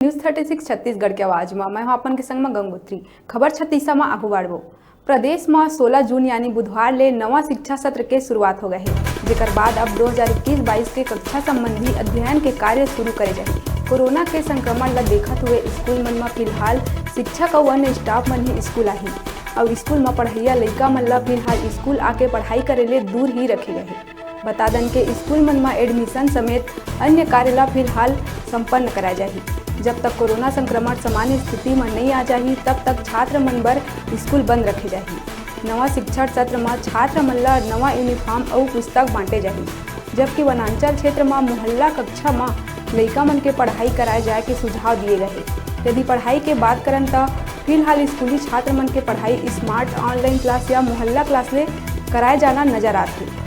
News 36 Chhattisgarh के आवाज में मैं अपन के संग में गंगोत्री। खबर छत्तीसा में आगू बढ़बो। प्रदेश में 16 जून यानी बुधवार ले नवा शिक्षा सत्र के शुरुआत हो गए है, जेकर बाद अब 2021-22 के कक्षा संबंधी अध्ययन के कार्य शुरू करे जाए। कोरोना के संक्रमण ला देखत हुए स्कूल मन में फिलहाल शिक्षक और अन्य स्टाफ मन ही स्कूल आही और स्कूल में पढ़ैया लइका मन ला फिलहाल स्कूल आके पढ़ाई करे ले दूर ही रखे गए। बता दें कि स्कूल मन में एडमिशन समेत अन्य कार्य ला फिलहाल संपन्न कराए जाही। जब तक कोरोना संक्रमण सामान्य स्थिति में नहीं आ जाही तब तक छात्र मन बर स्कूल बंद रखे जाही। नवा शिक्षा सत्र में छात्र मन ला नवा यूनिफॉर्म और पुस्तक बांटे जाही, जबकि वनांचल क्षेत्र में मोहल्ला कक्षा में लइका मन के पढ़ाई कराए जाए के सुझाव दिए गए। यदि पढ़ाई के बात करन तो फिलहाल स्कूली छात्र मन के पढ़ाई स्मार्ट ऑनलाइन क्लास या मोहल्ला क्लास ले कराए जाना नजर आथे।